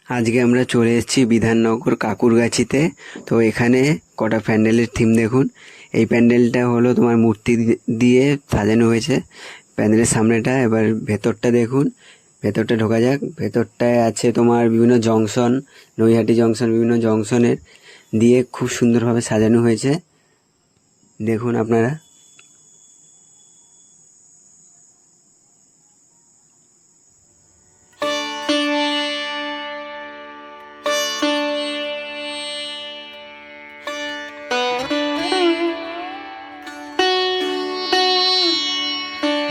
আজকে আমরা চলে এসেছি বিধাননগর কাকুরগাছিতে। তো এখানে কটা প্যান্ডেলের থিম দেখুন। এই প্যান্ডেলটা হলো তোমার মূর্তি দিয়ে সাজানো হয়েছে প্যান্ডেলের সামনেটা। এবার ভেতরটা দেখুন, ভেতরটা ঢোকা যাক। ভেতরটায় আছে তোমার বিভিন্ন জংশন, নৈহাটি জংশন, বিভিন্ন জংশনের দিয়ে খুব সুন্দরভাবে সাজানো হয়েছে, দেখুন আপনারা।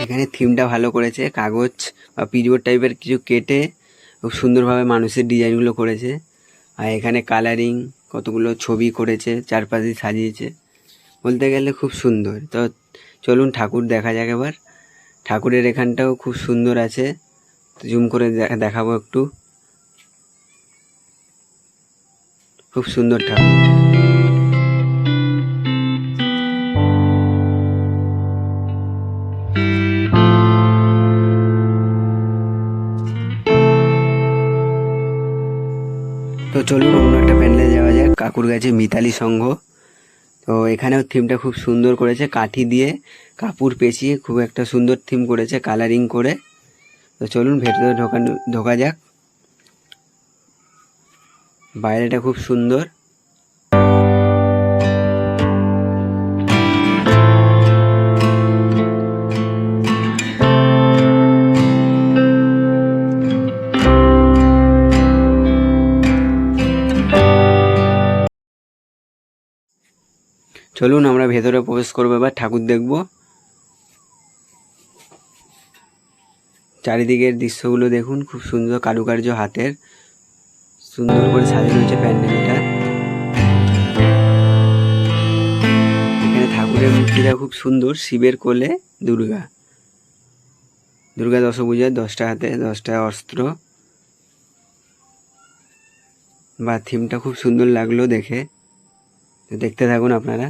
এখানে থিমটা ভালো করেছে, কাগজ বা পিচবোর্ড টাইপের কিছু কেটে খুব সুন্দরভাবে মানুষের ডিজাইনগুলো করেছে। আর এখানে কালারিং কতগুলো ছবি করেছে, চারপাশে সাজিয়েছে, বলতে গেলে খুব সুন্দর। তো চলুন ঠাকুর দেখা যাক এবার। ঠাকুরের এখানটাও খুব সুন্দর আছে, জুম করে দেখাবো একটু। খুব সুন্দর ঠাকুর। তো চলুন অন্য একটা প্যান্ডেলে যাওয়া যাক, কাকুরগাছি মিতালি সংঘ। তো এখানেও থিমটা খুব সুন্দর করেছে, কাঠি দিয়ে কাপড় পেঁচিয়ে খুব একটা সুন্দর থিম করেছে, কালারিং করে। তো চলুন ভেতরে ঢোকা যাক। বাইরেটা খুব সুন্দর। চলুন আমরা ভেতরে প্রবেশ করবো, এবার ঠাকুর দেখব। চারিদিকের দৃশ্যগুলো দেখুন, খুব সুন্দর কারুকার্য হাতের, সুন্দর করে সাজানো হয়েছে প্যান্ডেলটা। এখানে ঠাকুরের মূর্তিটা খুব সুন্দর, শিবের কোলে দুর্গা, দুর্গা দশভুজার 10টা হাতে 10টা অস্ত্র। বা থিমটা খুব সুন্দর লাগলো দেখে। তো দেখতে থাকুন আপনারা।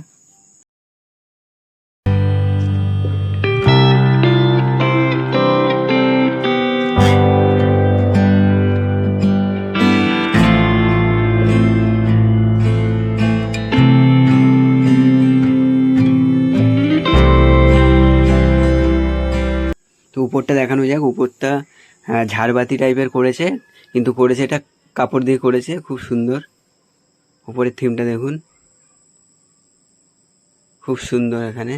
তো উপরটা দেখানো যাক। উপরটা ঝাড়বাতি টাইপের করেছে, কিন্তু করেছে এটা কাপড় দিয়ে করেছে, খুব সুন্দর। উপরের থিমটা দেখুন, খুব সুন্দর এখানে।